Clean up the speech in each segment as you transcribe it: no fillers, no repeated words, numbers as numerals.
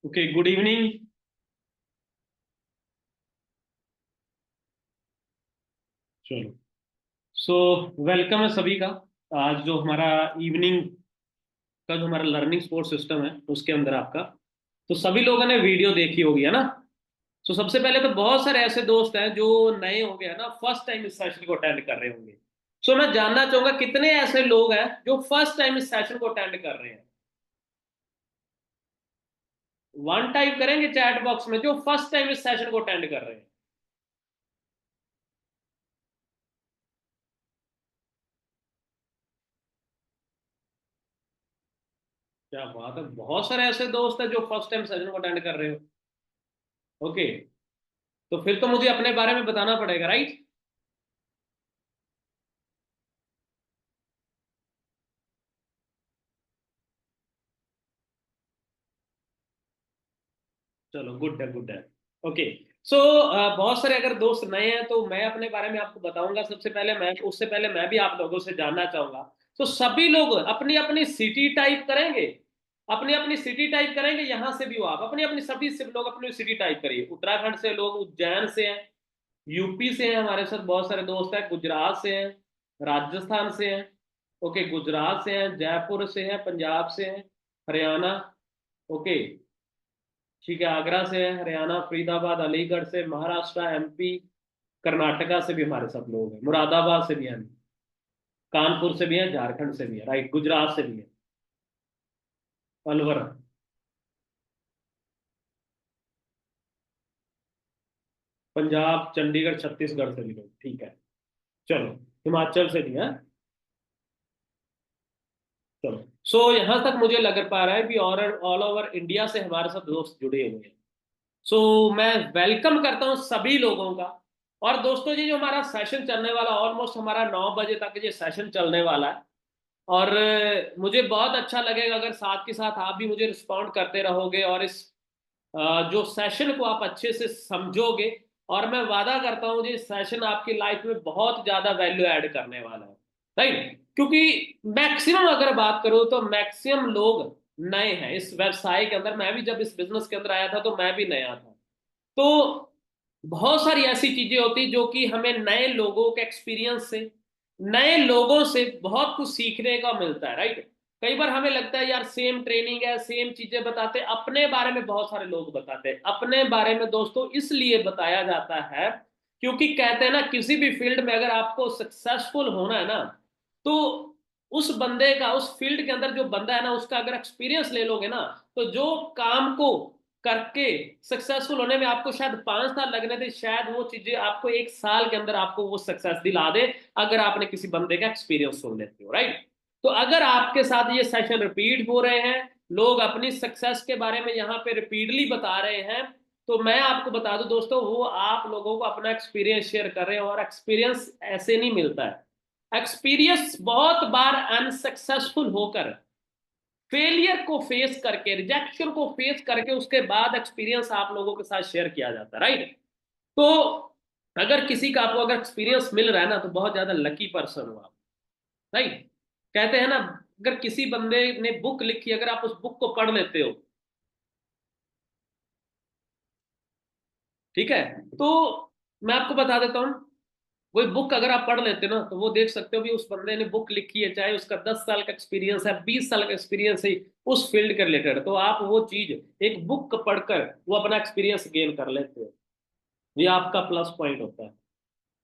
Okay, good evening. चलो, so welcome है सभी का। आज जो हमारा इवनिंग का जो हमारा लर्निंग सपोर्ट सिस्टम है उसके अंदर आपका, तो सभी लोगों ने वीडियो देखी होगी, है ना। तो सबसे पहले तो बहुत सारे ऐसे दोस्त हैं जो नए होंगे, है ना, फर्स्ट टाइम इस सेशन को अटेंड कर रहे होंगे। सो मैं जानना चाहूंगा कितने ऐसे लोग हैं जो फर्स्ट टाइम इस सेशन को अटेंड कर रहे हैं। वन टाइप करेंगे चैट बॉक्स में जो फर्स्ट टाइम इस सेशन को अटेंड कर रहे हैं। क्या बात है, बहुत सारे ऐसे दोस्त हैं जो फर्स्ट टाइम सेशन को अटेंड कर रहे हो। ओके, तो फिर तो मुझे अपने बारे में बताना पड़ेगा, राइट। चलो, गुड है, गुड है। ओके, सो बहुत सारे अगर दोस्त नए हैं तो मैं अपने बारे में आपको बताऊंगा। सबसे पहले मैं, उससे पहले मैं भी आप लोगों से जानना चाहूंगा। तो सभी लोग अपनी अपनी सिटी टाइप करेंगे, अपनी अपनी सिटी टाइप करेंगे। यहां से भी हो आप, अपनी अपनी सभी से लोग अपनी सिटी टाइप करिए। उत्तराखंड से लोग, उज्जैन से हैं, यूपी से हैं, हमारे साथ बहुत सारे दोस्त हैं, गुजरात से हैं, राजस्थान से हैं। ओके, गुजरात से हैं, जयपुर से हैं, पंजाब से हैं, हरियाणा। ओके, ठीक है, आगरा से है, हरियाणा, फरीदाबाद, अलीगढ़ से, महाराष्ट्र, एमपी, कर्नाटका से भी हमारे साथ लोग हैं, मुरादाबाद से भी हैं, कानपुर से भी हैं, झारखंड से भी है, राइट, गुजरात से भी है, अलवर, पंजाब, चंडीगढ़, छत्तीसगढ़ से भी लोग, ठीक है। चलो, हिमाचल से भी है। चलो, सो यहां तक मुझे लग पा रहा है कि और ऑल ओवर इंडिया से हमारे साथ दोस्त जुड़े हुए हैं। सो मैं वेलकम करता हूं सभी लोगों का। और दोस्तों जी, जो हमारा सेशन चलने वाला, ऑलमोस्ट हमारा 9 बजे तक ये सेशन चलने वाला है। और मुझे बहुत अच्छा लगेगा अगर साथ के साथ आप भी मुझे रिस्पॉन्ड करते रहोगे और इस जो सेशन को आप अच्छे से समझोगे। और मैं वादा करता हूँ जी, सेशन आपकी लाइफ में बहुत ज्यादा वैल्यू ऐड करने वाला है, राइट। क्योंकि मैक्सिमम अगर बात करूँ तो मैक्सिमम लोग नए हैं इस व्यवसाय के अंदर। मैं भी जब इस बिजनेस के अंदर आया था तो मैं भी नया था। तो बहुत सारी ऐसी चीजें होती जो कि हमें नए लोगों के एक्सपीरियंस से, नए लोगों से बहुत कुछ सीखने का मिलता है, राइट। कई बार हमें लगता है यार सेम ट्रेनिंग है, सेम चीजें बताते हैं। अपने बारे में बहुत सारे लोग बताते हैं। अपने बारे में दोस्तों इसलिए बताया जाता है क्योंकि कहते हैं ना, किसी भी फील्ड में अगर आपको सक्सेसफुल होना है ना, तो उस बंदे का, उस फील्ड के अंदर जो बंदा है ना, उसका अगर एक्सपीरियंस ले लोगे ना, तो जो काम को करके सक्सेसफुल होने में आपको शायद 5 साल लगने थे, शायद वो चीजें आपको 1 साल के अंदर आपको वो सक्सेस दिला दे, अगर आपने किसी बंदे का एक्सपीरियंस सुन लेते हो, राइट। तो अगर आपके साथ ये सेशन रिपीट हो रहे हैं, लोग अपनी सक्सेस के बारे में यहाँ पे रिपीटली बता रहे हैं, तो मैं आपको बता दूं दोस्तों, वो आप लोगों को अपना एक्सपीरियंस शेयर कर रहे हैं। और एक्सपीरियंस ऐसे नहीं मिलता है। एक्सपीरियंस बहुत बार अनसक्सेसफुल होकर, फेलियर को फेस करके, रिजेक्शन को फेस करके, उसके बाद एक्सपीरियंस आप लोगों के साथ शेयर किया जाता है, राइट। तो अगर किसी का आपको अगर एक्सपीरियंस मिल रहा है ना, तो बहुत ज्यादा लकी पर्सन हो आप, राइट। कहते हैं ना, अगर किसी बंदे ने बुक लिखी, अगर आप उस बुक को पढ़ लेते हो, ठीक है, तो मैं आपको बता देता हूँ, वही बुक अगर आप पढ़ लेते हो ना, तो वो देख सकते हो भी उस बंदे ने बुक लिखी है, चाहे उसका 10 साल का एक्सपीरियंस है, 20 साल का एक्सपीरियंस है, उस फील्ड के रिलेटेड, तो आप वो चीज एक बुक पढ़कर वो अपना एक्सपीरियंस गेन कर लेते हो। ये आपका प्लस पॉइंट होता है।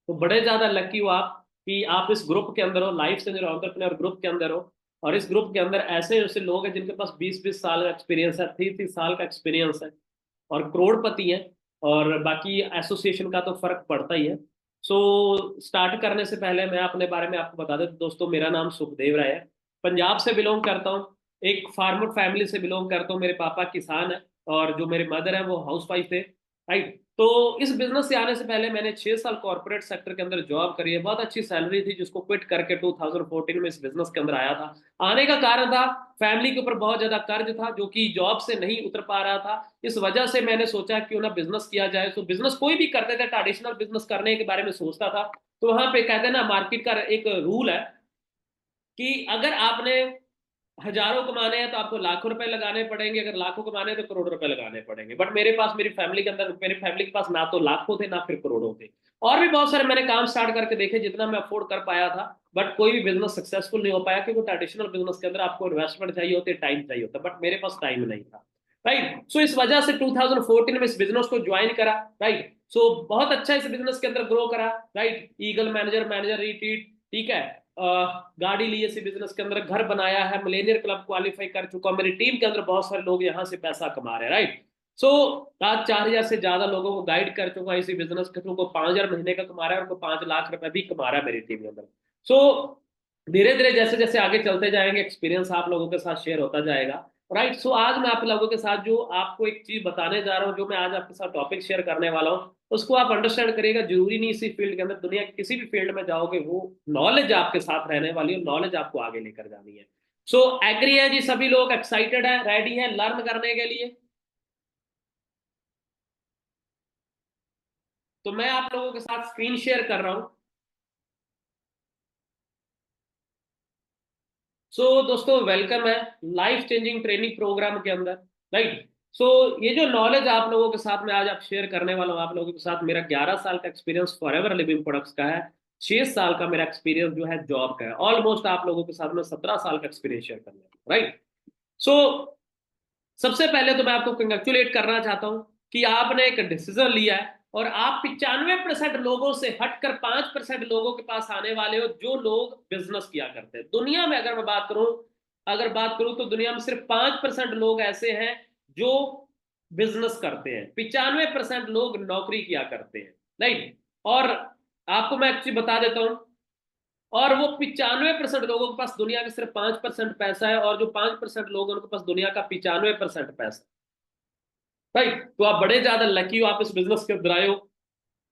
तो बड़े ज्यादा लकी हो आप कि आप इस ग्रुप के अंदर हो, लाइफ से एंटरप्रेन्योर ग्रुप के अंदर हो। और इस ग्रुप के अंदर ऐसे ऐसे लोग हैं जिनके पास 20-20 साल का एक्सपीरियंस है, 30-30 साल का एक्सपीरियंस है, और करोड़पति हैं। और बाकी एसोसिएशन का तो फर्क पड़ता ही है। सो स्टार्ट करने से पहले मैं अपने बारे में आपको बता दें दोस्तों, मेरा नाम सुखदेव राय है। पंजाब से बिलोंग करता हूँ, एक फार्मर फैमिली से बिलोंग करता हूँ। मेरे पापा किसान है और जो मेरे मदर है वो हाउस वाइफ है, राइट। तो इस बिजनेस से आने से पहले मैंने 6 साल कॉर्पोरेट सेक्टर के अंदर जॉब करी है। बहुत अच्छी सैलरी थी जिसको क्विट करके 2014 में इस बिजनेस के अंदर आया था। आने का कारण था, फैमिली के ऊपर बहुत ज्यादा कर्ज था जो कि जॉब से नहीं उतर पा रहा था। इस वजह से मैंने सोचा क्यों ना बिजनेस किया जाए। तो बिजनेस कोई भी करते थे, ट्रेडिशनल बिजनेस करने के बारे में सोचता था। तो वहां पे कहते हैं ना, मार्केट का एक रूल है कि अगर आपने हजारों कमाने हैं तो आपको लाखों रुपए लगाने पड़ेंगे, अगर लाखों कमाने हैं तो करोड़ रुपए लगाने पड़ेंगे। बट मेरे पास, मेरी फैमिली के अंदर, मेरी फैमिली के पास ना तो लाखों थे ना फिर करोड़ों थे। और भी बहुत सारे मैंने काम स्टार्ट करके देखे जितना मैं अफोर्ड कर पाया था, बट कोई भी बिजनेस सक्सेसफुल नहीं हो पाया, क्योंकि ट्रेडिशनल बिजनेस के अंदर आपको इन्वेस्टमेंट चाहिए होती है, टाइम चाहिए होता है, बट मेरे पास टाइम नहीं था। राइट, सो इस वजह से 2014 में इस बिजनेस को ज्वाइन करा। राइट, सो बहुत अच्छा इस बिजनेस के अंदर ग्रो करा। Right, eagle manager, manager retreat, ठीक है, गाड़ी ली इसी बिजनेस के अंदर, घर बनाया है, मिलेनियर क्लब क्वालिफाई कर चुका हूं, मेरी टीम के अंदर बहुत सारे लोग यहाँ से पैसा कमा रहे हैं। राइट, सो आज 4,000 से ज्यादा लोगों को गाइड कर चुका है इसी बिजनेस के थ्रू, को 5,000 महीने का कमा रहा है और को 5 लाख रुपए भी कमा रहा है मेरी टीम के अंदर। सो धीरे धीरे जैसे जैसे आगे चलते जाएंगे, एक्सपीरियंस आप लोगों के साथ शेयर होता जाएगा। राइट, सो आज मैं आप लोगों के साथ जो आपको एक चीज बताने जा रहा हूँ, जो मैं आज आपके साथ टॉपिक शेयर करने वाला हूँ, उसको आप अंडरस्टैंड करिएगा। जरूरी नहीं इसी फील्ड के अंदर, दुनिया के किसी भी फील्ड में जाओगे, वो नॉलेज आपके साथ रहने वाली है, नॉलेज आपको आगे लेकर जानी है। सो एग्री है जी, सभी लोग एक्साइटेड है, रेडी है लर्न करने के लिए? तो मैं आप लोगों के साथ स्क्रीन शेयर कर रहा हूं। दोस्तों वेलकम है लाइफ चेंजिंग ट्रेनिंग प्रोग्राम के अंदर। राइट, सो ये जो नॉलेज आप लोगों के साथ में आज आप शेयर करने वाला हूँ, आप लोगों के साथ मेरा 11 साल का एक्सपीरियंस फॉरएवर लिविंग प्रोडक्ट्स का है, 6 साल का मेरा एक्सपीरियंस जो है जॉब का है, ऑलमोस्ट आप लोगों के साथ में 17 साल का एक्सपीरियंस शेयर करने वाला हूँ। राइट, सो सबसे पहले तो मैं आपको कंग्रेचुलेट करना चाहता हूं कि आपने एक डिसीजन लिया है और आप 95% लोगों से हटकर 5% लोगों के पास आने वाले हो, जो लोग बिजनेस किया करते हैं दुनिया में। अगर मैं बात करूं, अगर बात करूं तो दुनिया में सिर्फ 5% लोग ऐसे हैं जो बिजनेस करते हैं, 95% लोग नौकरी किया करते हैं। राइट, और आपको मैं एक चीज बता देता हूं, और वो 95% लोगों के पास दुनिया के सिर्फ 5% पैसा है, और जो 5% लोग हैं उनके पास दुनिया का 95% पैसा। राइट, तो आप बड़े ज्यादा लकी हो, आप इस बिजनेस के अंदर आए हो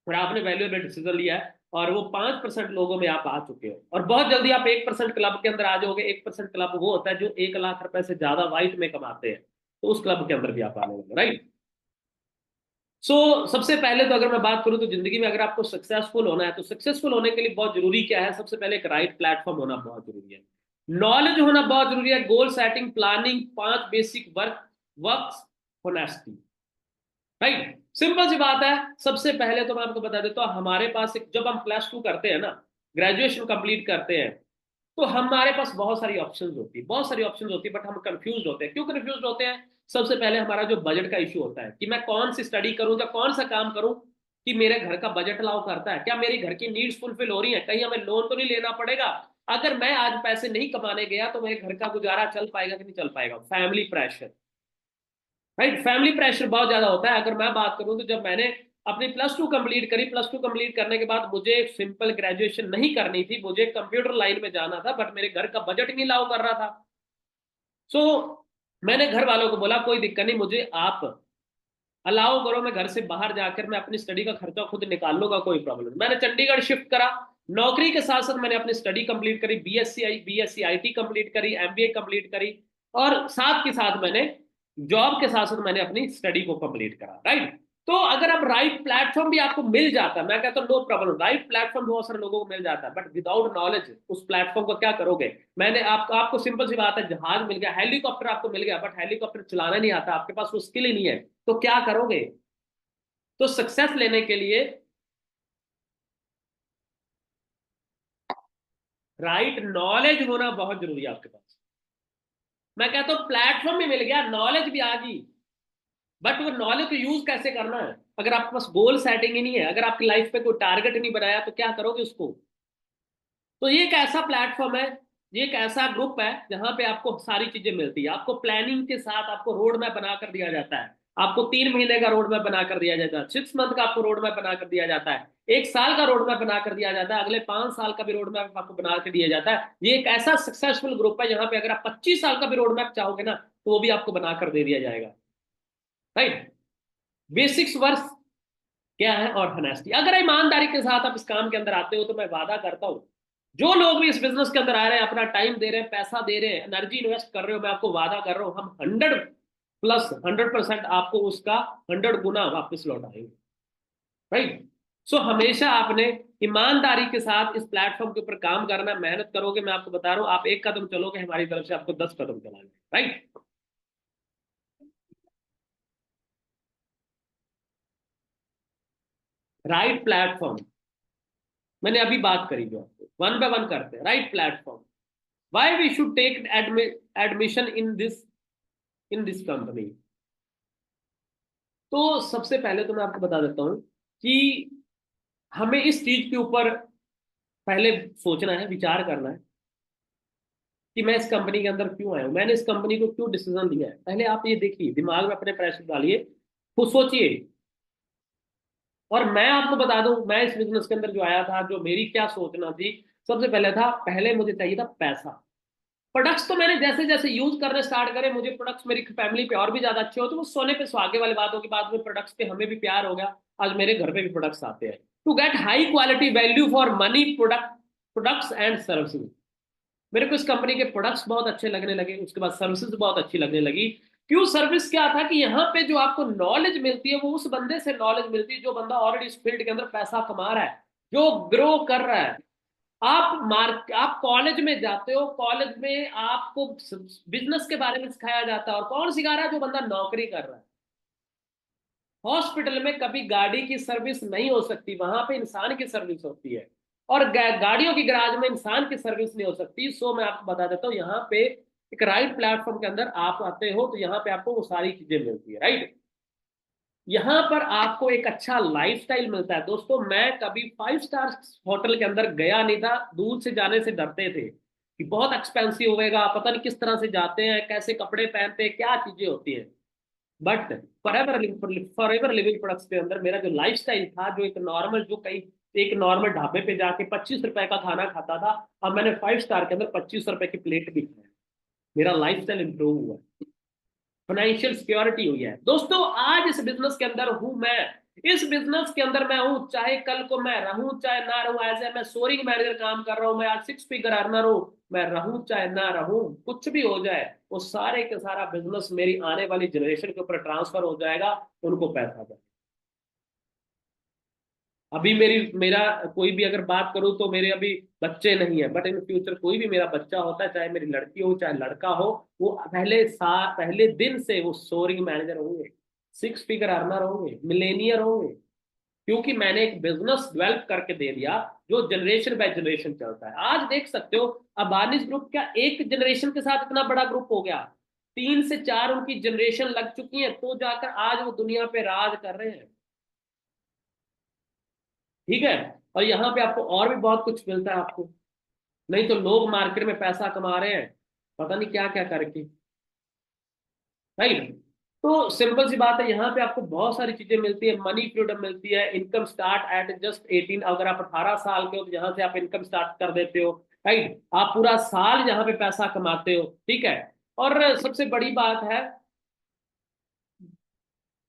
और आपने वैल्यूएबल डिसीजन लिया है, और वो 5% लोगों में आप आ चुके हो, और बहुत जल्दी आप 1% क्लब के अंदर आ जाओगे। 1% क्लब वो होता है जो 1 लाख रुपए से ज्यादा वाइट में कमाते हैं, तो उस क्लब के अंदर भी आप आने वाले। राइट, सबसे पहले तो अगर मैं बात करूं तो जिंदगी में अगर आपको सक्सेसफुल होना है, तो सक्सेसफुल होने के लिए बहुत जरूरी क्या है? सबसे पहले एक राइट प्लेटफॉर्म होना बहुत जरूरी है, नॉलेज होना बहुत जरूरी है, goal setting, planning, 5 basic work honesty. Right, simple सी बात है। सबसे पहले तो मैं आपको बता देता हूँ, हमारे पास एक, जब हम +2 करते हैं ना, ग्रेजुएशन कंप्लीट करते हैं, तो हमारे पास बहुत सारी ऑप्शंस होती है, बहुत सारी ऑप्शंस होती है, बट हम कंफ्यूज होते हैं। क्यों कंफ्यूज होते हैं? सबसे पहले हमारा जो बजट का इशू होता है कि मैं कौन सी स्टडी करूं या कौन सा काम करूं कि मेरे घर का बजट अलाउ करता है, क्या मेरी घर की नीड्स फुलफिल हो रही है, कहीं हमें लोन तो नहीं लेना पड़ेगा, अगर मैं आज पैसे नहीं कमाने गया तो मेरे घर का गुजारा चल पाएगा कि नहीं चल पाएगा। Family pressure. Right, family pressure बहुत ज्यादा होता है। अगर मैं बात करूं तो जब मैंने अपनी +2 कंप्लीट करी, +2 कंप्लीट करने के बाद मुझे सिंपल ग्रेजुएशन नहीं करनी थी, मुझे कंप्यूटर लाइन में जाना था, बट मेरे घर का बजट नहीं अलाउ कर रहा था। सो मैंने घर वालों को बोला कोई दिक्कत नहीं, मुझे आप अलाउ करो, मैं घर से बाहर जाकर मैं अपनी स्टडी का खर्चा खुद निकाल लूंगा, कोई प्रॉब्लम नहीं। मैंने चंडीगढ़ शिफ्ट करा, नौकरी के साथ साथ मैंने अपनी स्टडी कंप्लीट करी, बीएससी आईटी कंप्लीट करी, एमबीए कंप्लीट करी, और साथ के साथ मैंने जॉब के साथ साथ मैंने अपनी स्टडी को कंप्लीट करा। राइट, तो अगर आप राइट प्लेटफॉर्म भी आपको मिल जाता है, मैं कहता हूँ नो प्रॉब्लम, राइट प्लेटफॉर्म बहुत सारे लोगों को मिल जाता है, बट विदाउट नॉलेज उस प्लेटफॉर्म को क्या करोगे? मैंने आपको सिंपल सी बात है, जहाज मिल गया, हेलीकॉप्टर आपको मिल गया, बट हेलीकॉप्टर चलाना नहीं आता, आपके पास वो स्किल ही नहीं है, तो क्या करोगे? तो सक्सेस लेने के लिए राइट नॉलेज होना बहुत जरूरी है आपके पास। मैं कहता हूं प्लेटफॉर्म भी मिल गया, नॉलेज भी आ गई, बट वो नॉलेज को यूज कैसे करना है? अगर आपके पास गोल सेटिंग ही नहीं है, अगर आपकी लाइफ पे कोई टारगेट नहीं बनाया, तो क्या करोगे उसको? तो ये एक ऐसा प्लेटफॉर्म है, ये एक ऐसा ग्रुप है जहां पे आपको सारी चीजें मिलती है, आपको प्लानिंग के साथ आपको रोड मैप बनाकर दिया जाता है, आपको 3 महीने का रोड मैप बनाकर दिया जाता है, 6 मंथ का आपको रोड मैप बनाकर दिया जाता है, 1 साल का रोड मैप बनाकर दिया जाता है, अगले 5 साल का भी रोड मैप आपको बना के दिया जाता है। ये एक ऐसा सक्सेसफुल ग्रुप है जहां पे अगर आप 25 साल का भी रोड मैप चाहोगे ना, तो वो भी आपको बनाकर दे दिया जाएगा। राइट, बेसिक्स वर्क क्या है और हनेस्टी, अगर ईमानदारी के साथ आप इस काम के अंदर आते हो, तो मैं वादा करता हूं, जो लोग भी इस बिजनेस के अंदर आ रहे हैं, अपना टाइम दे रहे हैं, पैसा दे रहे हैं, एनर्जी इन्वेस्ट कर रहे हो, मैं आपको वादा कर रहा हूं, हम 100+100% आपको उसका 100 गुना वापस लौटाएंगे। राइट, सो हमेशा आपने ईमानदारी के साथ इस प्लेटफॉर्म के ऊपर काम करना, मेहनत करोगे, मैं आपको बता रहा हूं, आप एक कदम चलोगे, हमारी तरफ से आपको 10 कदम चलाने, राइट। राइट प्लेटफॉर्म, मैंने अभी बात करी जो आपको, वन बाय वन करते हैं, right platform. Why we should take admission in this company. तो सबसे पहले तो मैं आपको बता देता हूं कि हमें इस चीज के ऊपर पहले सोचना है, विचार करना है कि मैं इस कंपनी के अंदर क्यों आया हूं, मैंने इस कंपनी को क्यों डिसीजन लिया है। पहले आप ये देखिए, दिमाग में अपने प्रेशर डालिए, खुद सोचिए। और मैं आपको बता दूं, मैं इस बिजनेस के अंदर जो आया था, जो मेरी क्या सोचना थी, सबसे पहले था, पहले मुझे चाहिए था पैसा। प्रोडक्ट्स तो मैंने जैसे जैसे यूज करने स्टार्ट करे, मुझे प्रोडक्ट्स मेरी फैमिली पे और भी ज्यादा अच्छे होते, वो सोने पे सुहागे वाली बातों की बाद में प्रोडक्ट्स पे हमें भी प्यार हो गया। आज मेरे घर पे भी प्रोडक्ट्स आते हैं। To get high quality value for money, products and services. मेरे को इस कंपनी के प्रोडक्ट्स बहुत अच्छे लगने लगे, उसके बाद सर्विसेज बहुत अच्छी लगने लगी। क्यों? सर्विस क्या था कि यहाँ पे जो आपको नॉलेज मिलती है, वो उस बंदे से नॉलेज मिलती है जो बंदा ऑलरेडी इस फील्ड के अंदर पैसा कमा रहा है, जो ग्रो कर रहा है। आप कॉलेज में जाते हो, कॉलेज में आपको बिजनेस के बारे में सिखाया जाता है, और कौन सिखा रहा है? जो बंदा नौकरी कर रहा है। हॉस्पिटल में कभी गाड़ी की सर्विस नहीं हो सकती, वहां पे इंसान की सर्विस होती है। और गाड़ियों की गैराज में इंसान की सर्विस नहीं हो सकती। सो मैं आपको बता देता हूँ, यहाँ पे एक राइट प्लेटफॉर्म के अंदर आप आते हो तो यहाँ पे आपको वो सारी चीजें मिलती है, राइट। यहाँ पर आपको एक अच्छा लाइफस्टाइल मिलता है। दोस्तों, मैं कभी 5 स्टार होटल के अंदर गया नहीं था, दूर से जाने से डरते थे कि बहुत एक्सपेंसिव होएगा, पता नहीं किस तरह से जाते हैं, कैसे कपड़े पहनते हैं, क्या चीजें होती हैं। बट फॉरएवर लिविंग प्रोडक्ट्स के अंदर मेरा जो लाइफस्टाइल था, जो एक नॉर्मल, जो कहीं एक नॉर्मल ढाबे पे जाके 25 रुपए का खाना खाता था, अब मैंने 5 स्टार के अंदर 25 रुपए की प्लेट भी खाई। मेरा लाइफस्टाइल इंप्रूव हुआ, फाइनेंशियल सिक्योरिटी हुई है। दोस्तों, आज इस बिजनेस के अंदर हूं मैं, इस बिजनेस के अंदर मैं हूं, चाहे कल को मैं रहूं चाहे ना रहूं। एज ए मैं सोरिंग मैनेजर काम कर रहा हूं, मैं आज 6 फिगर अर्नर हूं, मैं रहूं चाहे ना रहूं, कुछ भी हो जाए, वो सारे के सारा बिजनेस मेरी आने वाली जनरेशन के ऊपर ट्रांसफर हो जाएगा, उनको पैसा जाएगा। अभी मेरा कोई भी अगर बात करूं तो मेरे अभी बच्चे नहीं है, बट इन फ्यूचर कोई भी मेरा बच्चा होता है, चाहे मेरी लड़की हो चाहे लड़का हो, वो पहले दिन से वो सोरिंग मैनेजर होंगे, 6 फिगर अर्नर होंगे, मिलेनियर होंगे। क्योंकि मैंने एक बिजनेस डेवलप करके दे दिया, जो जनरेशन बाय जनरेशन चलता है। आज देख सकते हो, अबानिस ग्रुप क्या एक जनरेशन के साथ इतना बड़ा ग्रुप हो गया, 3 से 4 उनकी जनरेशन लग चुकी है, तो जाकर आज वो दुनिया पे राज कर रहे हैं। ठीक है। और यहाँ पे आपको और भी बहुत कुछ मिलता है आपको। नहीं तो लोग मार्केट में पैसा कमा रहे हैं, पता नहीं क्या क्या करके, राइट। तो सिंपल सी बात है, यहाँ पे आपको बहुत सारी चीजें मिलती है, मनी फ्रीडम मिलती है, इनकम स्टार्ट एट जस्ट 18। अगर आप 18 साल के हो तो यहाँ से आप इनकम स्टार्ट कर देते हो, राइट। आप पूरा साल यहाँ पे पैसा कमाते हो, ठीक है। और सबसे बड़ी बात है,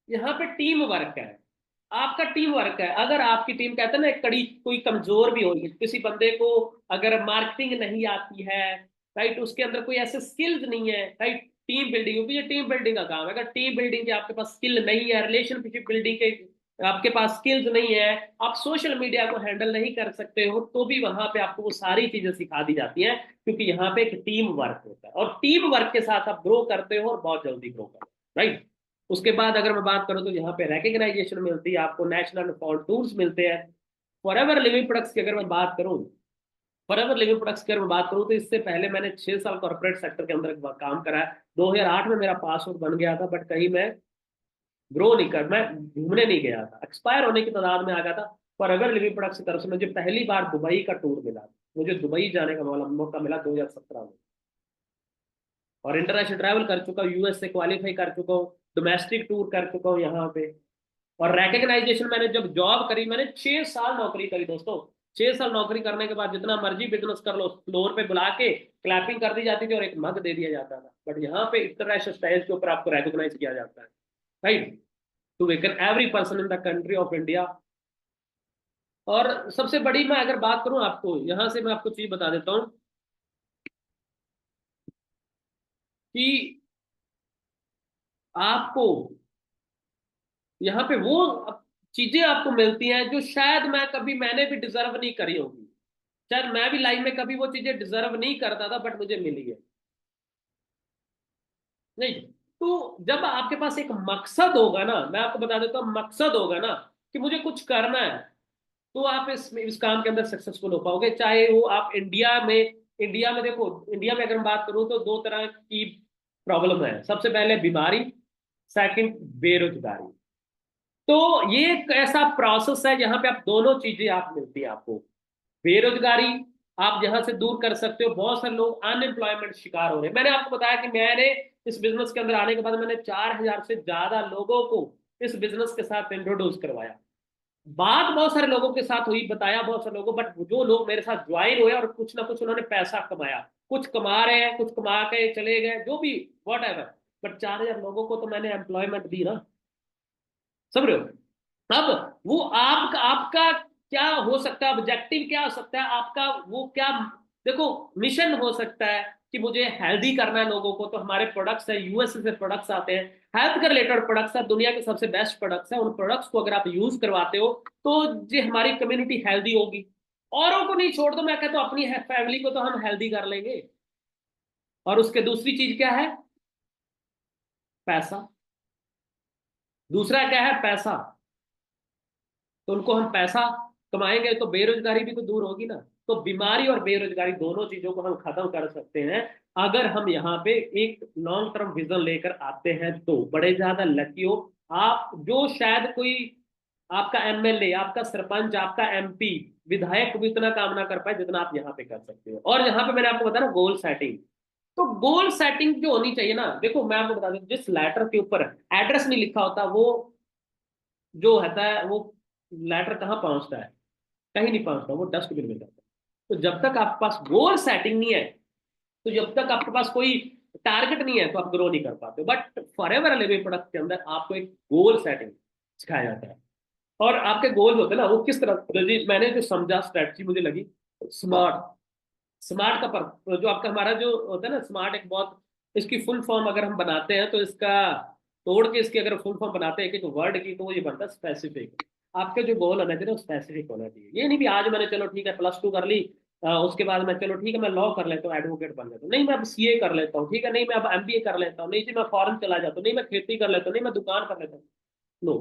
यहाँ पे टीम वर्क है। आपका टीम वर्क है। अगर आपकी टीम, कहते हैं ना, एक कड़ी कोई कमजोर भी होगी, किसी बंदे को अगर मार्केटिंग नहीं आती है, राइट, उसके अंदर कोई ऐसे स्किल्स नहीं है, राइट, टीम बिल्डिंग, ये टीम बिल्डिंग का काम है। अगर टीम बिल्डिंग के आपके पास स्किल नहीं है, रिलेशनशिप बिल्डिंग के आपके पास स्किल्स नहीं है, आप सोशल मीडिया को हैंडल नहीं कर सकते हो, तो भी वहां पे आपको वो सारी चीजें सिखा दी जाती हैं, क्योंकि यहाँ पे एक टीम वर्क होता है, और टीम वर्क के साथ आप ग्रो करते हो और बहुत जल्दी ग्रो करते हो, राइट। उसके बाद अगर मैं बात करूं तो यहाँ पे रिकग्नाइजेशन मिलती है आपको, नेशनल टूल्स मिलते हैं। फॉरएवर लिविंग प्रोडक्ट्स की अगर मैं बात करूं, फॉरएवर लिविंग प्रोडक्ट्स की अगर मैं बात करूं, तो इससे पहले मैंने 6 साल कॉर्पोरेट सेक्टर के अंदर काम करा है। 2008 में मेरा पासवर्ड बन गया था, बट कहीं मैं घूमने नहीं गया था, एक्सपायर होने की तादाद में आ गया था। फॉरएवर लिविंग प्रोडक्ट्स की तरफ से मुझे पहली बार दुबई का टूर मिला, मुझे दुबई जाने का मौका मिला 2017 में। और इंटरनेशनल ट्रैवल कर चुका हूँ, यूएस से क्वालिफाई कर चुका हूँ, डोमेस्टिक टूर कर चुका हूँ यहाँ पे। और रिकग्नाइजेशन, मैंने जब जॉब करी, मैंने 6 साल नौकरी करी दोस्तों। 6 साल नौकरी करने के बाद जितना मर्जी बिजनेस कर लो, फ्लोर पे बुला के क्लैपिंग कर दी जाती थी और एक मग दे दिया जाता था। बट यहाँ पे इंटरनेशनल स्टेज के ऊपर आपको रिकॉग्नाइज किया जाता है, right, to waken every person in the country of India. और सबसे बड़ी मैं अगर बात करूं आपको, यहाँ से मैं आपको चीज बता देता हूँ कि आपको यहाँ पे वो चीजें आपको मिलती हैं जो शायद मैंने भी डिजर्व नहीं करी होगी। शायद मैं भी लाइफ में कभी वो चीजें डिजर्व नहीं करता था, बट मुझे मिली है। नहीं, तो जब आपके पास एक मकसद होगा ना, मैं आपको बता देता हूँ, मकसद होगा ना कि मुझे कुछ करना है, तो आप इस काम के अंदर सक्सेसफुल हो पाओगे। चाहे वो आप इंडिया में देखो, इंडिया में अगर मैं बात करूं तो दो तरह की प्रॉब्लम है। सबसे पहले बीमारी, सेकंड बेरोजगारी। तो ये एक ऐसा प्रोसेस है जहां पे आप दोनों चीजें आप मिलती है आपको। बेरोजगारी आप जहां से दूर कर सकते हो। बहुत सारे लोग अनएम्प्लॉयमेंट शिकार हो रहे हैं। मैंने आपको बताया कि मैंने इस बिजनेस के अंदर आने के बाद मैंने 4,000 से ज्यादा लोगों को इस बिजनेस के साथ इंट्रोड्यूस करवाया। बात बहुत सारे लोगों के साथ हुई, बताया बहुत सारे लोगों को, बट जो लोग मेरे साथ ज्वाइन हुए और कुछ ना कुछ उन्होंने पैसा कमाया, कुछ कमा रहे हैं, कुछ कमा के चले गए, जो भी वॉट एवर, बट 4,000 लोगों को तो मैंने एम्प्लॉयमेंट दी ना। समझ रहे हो? अब वो आपका आपका क्या हो सकता है, ऑब्जेक्टिव क्या हो सकता है आपका, वो क्या, देखो, मिशन हो सकता है कि मुझे हेल्दी करना है लोगों को, तो हमारे प्रोडक्ट्स है, यूएसए से प्रोडक्ट्स आते हैं, हेल्थ के रिलेटेड प्रोडक्ट्स है, दुनिया के सबसे बेस्ट प्रोडक्ट्स है। उन प्रोडक्ट्स को अगर आप यूज करवाते हो तो ये हमारी कम्युनिटी हेल्दी होगी। औरों को नहीं छोड़ दो, मैं कहता हूं अपनी फैमिली को तो हम हेल्दी कर लेंगे। और उसके दूसरी चीज क्या है? पैसा। दूसरा क्या है? पैसा। तो उनको हम पैसा कमाएंगे तो बेरोजगारी भी तो दूर होगी ना। तो बीमारी और बेरोजगारी दोनों चीजों को हम खत्म कर सकते हैं अगर हम यहाँ पे एक लॉन्ग टर्म विजन लेकर आते हैं। तो बड़े ज्यादा लकी हो आप, जो शायद कोई आपका एमएलए, आपका सरपंच, आपका एमपी, विधायक भी इतना काम ना कर पाए जितना आप यहाँ पे कर सकते हो। और यहाँ पे मैंने आपको बताया ना, गोल सेटिंग। तो गोल सेटिंग जो होनी चाहिए ना, देखो मैं आपको बता दूं, जिस लेटर के ऊपर एड्रेस नहीं लिखा होता, वो जो होता है वो लेटर कहाँ पहुंचता है? कहीं नहीं पहुंचता, वो डस्टबिन में जाता है। तो जब तक आपके पास गोल सेटिंग नहीं है, तो जब तक आपके पास कोई टारगेट नहीं है, तो आप ग्रो नहीं कर पाते। बट फॉरएवर लिविंग प्रोडक्ट के अंदर आपको एक गोल सेटिंग सिखाया जाता है। और आपके गोल होते हैं ना, वो किस तरह, मैंने जो समझा स्ट्रेटजी मुझे लगी स्मार्ट। स्मार्ट का जो आपका हमारा जो होता है ना, स्मार्ट एक बहुत, इसकी फुल फॉर्म अगर हम बनाते हैं तो इसका तोड़ के इसकी अगर फुल फॉर्म बनाते हैं एक वर्ड की, तो वो ये बनता है स्पेसिफिक। आपके जो गोल होना चाहिए वो स्पेसिफिक होना चाहिए। ये नहीं भी आज मैंने चलो ठीक है प्लस टू कर ली, उसके बाद मैं चलो ठीक है मैं लॉ कर लेता हूँ, एडवोकेट बन लेता हूँ, नहीं मैं अब सीए कर लेता हूँ, ठीक है, नहीं मैं अब एमबीए कर लेता हूँ, नहीं जी मैं फॉरेन चला जाता हूँ, नहीं मैं खेती कर लेता हूँ, नहीं मैं दुकान कर लेता हूँ। नो,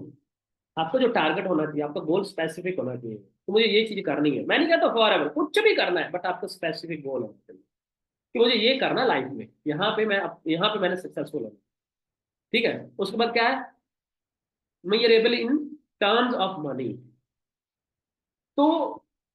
आपको जो टारगेट होना चाहिए, आपका गोल स्पेसिफिक होना चाहिए। तो मुझे ये चीज करनी है, मैं नहीं कहता फॉर एवर कुछ भी करना है, बट आपका स्पेसिफिक गोल होना चाहिए कि मुझे ये करना लाइफ में, यहाँ पे मैंने सक्सेसफुल होना। ठीक है, उसके बाद क्या है? Measurable in terms of money. तो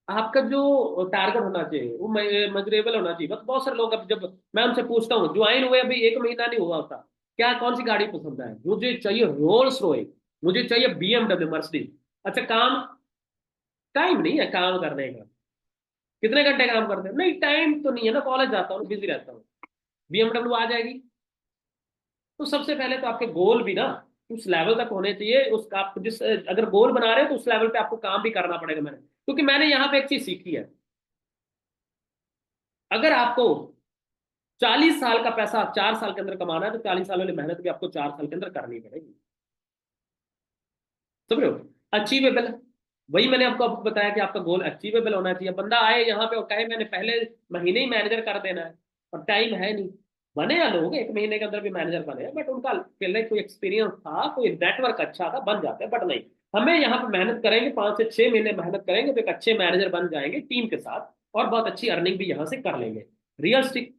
आपका जो टारगेट होना चाहिए वो मेजरेबल होना चाहिए। बस बहुत सारे लोग, अब जब मैं उनसे पूछता हूँ, ज्वाइन हुए अभी 1 महीना नहीं हुआ होता, क्या कौन सी गाड़ी पसंद है? मुझे चाहिए रोल्स रॉय, मुझे चाहिए बीएमडब्ल्यू, मर्सिडीज। अच्छा, काम, टाइम नहीं है काम करने का। कितने घंटे काम करते हो? नहीं टाइम तो नहीं है ना, कॉलेज जाता हूँ, बिजी रहता हूँ। बीएमडब्ल्यू आ जाएगी। तो सबसे पहले तो आपके गोल भी ना उस लेवल तक होने चाहिए। उस आप जिस अगर गोल बना रहे हो तो उस लेवल पे आपको काम भी करना पड़ेगा। क्योंकि मैंने यहाँ पे एक चीज सीखी है, अगर आपको 40 साल का पैसा 4 साल के अंदर कमाना है, तो 40 साल वाली मेहनत भी आपको 4 साल के अंदर करनी पड़ेगी। समझ रहे हो? अचीवेबल। वही मैंने आपको बताया कि आपका गोल अचीवेबल होना चाहिए। बंदा आए यहाँ पे और कहे मैंने पहले महीने ही मैनेजर कर देना है, और टाइम है नहीं। बने या लोग 1 महीने के अंदर भी मैनेजर बने, बट उनका पहले कोई एक्सपीरियंस था, कोई नेटवर्क अच्छा था, बन जाते हैं। बट नहीं, हमें यहाँ पे मेहनत करेंगे, 5 से 6 महीने मेहनत करेंगे तो एक अच्छे मैनेजर बन जाएंगे टीम के साथ, और बहुत अच्छी अर्निंग भी यहाँ से कर लेंगे। रियलिस्टिक,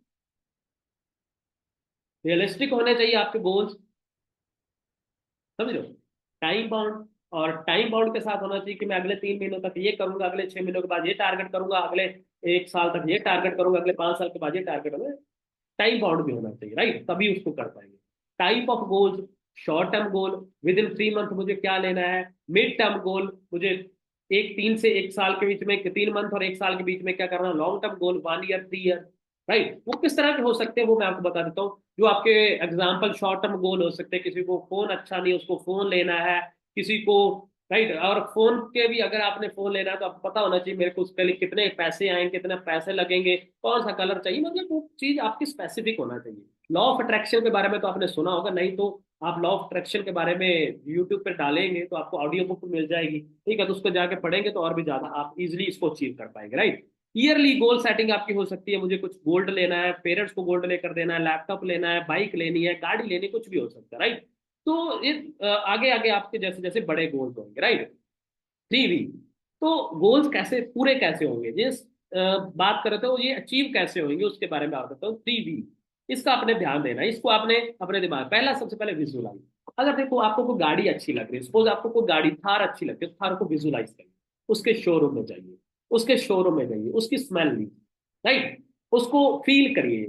रियलिस्टिक होने चाहिए आपके गोल्स। समझ रहे हो? टाइम बाउंड, और टाइम बाउंड के साथ होना चाहिए कि मैं अगले 3 महीनों तक ये करूंगा, अगले 6 महीनों के बाद ये टारगेट करूंगा, अगले 1 साल तक ये टारगेट करूंगा, अगले 5 साल के बाद ये टारगेट होगा। टाइम बाउंड भी होना चाहिए, राइट, तभी उसको कर पाएंगे। Type of goals, short term goal, with in 3 month मुझे क्या लेना है, मिड टर्म गोल, मुझे 3 से 1 साल के बीच में, 3 मंथ और 1 साल के बीच में क्या करना, long term goal 1 year 3 year, right. वो किस तरह के हो सकते हैं वो मैं आपको बता देता हूँ। जो आपके एग्जाम्पल शॉर्ट टर्म गोल हो सकते हैं, किसी को फोन अच्छा नहीं, उसको फोन लेना है, किसी को, राइट। और फोन के भी अगर आपने फोन लेना है तो आपको पता होना चाहिए मेरे को उसके लिए कितने पैसे आएंगे, कितने पैसे लगेंगे, कौन सा कलर चाहिए, मतलब वो चीज आपकी स्पेसिफिक होना चाहिए। लॉ ऑफ अट्रैक्शन के बारे में तो आपने सुना होगा, नहीं तो आप लॉ ऑफ अट्रैक्शन के बारे में यूट्यूब पे डालेंगे तो आपको ऑडियो बुक मिल जाएगी, ठीक है, तो उसको जाके पढ़ेंगे तो और भी ज्यादा आप इजिली इसको अचीव कर पाएंगे, राइट। ईयरली गोल सेटिंग आपकी हो सकती है, मुझे कुछ गोल्ड लेना है, पेरेंट्स को गोल्ड लेकर देना है, लैपटॉप लेना है, बाइक लेनी है, गाड़ी लेनी, कुछ भी हो सकता है, राइट। तो ये आगे आगे आपके जैसे जैसे बड़े गोल्स होंगे, राइट। 3V, तो गोल्स कैसे पूरे कैसे होंगे, जिस बात कर रहे थे वो ये अचीव कैसे होंगे उसके बारे में आप बताओ। 3V, इसका आपने ध्यान देना है, इसको आपने अपने दिमाग, पहला सबसे पहले विजुअलाइज। अगर देखो आपको कोई गाड़ी अच्छी लग रही है, सपोज आपको कोई गाड़ी थार अच्छी लगती है, तो थार को विजुअलाइज करिए, उसके शोरूम में जाइए, उसके शोरूम में जाइए, उसकी स्मेल लीजिए, राइट, उसको फील करिए,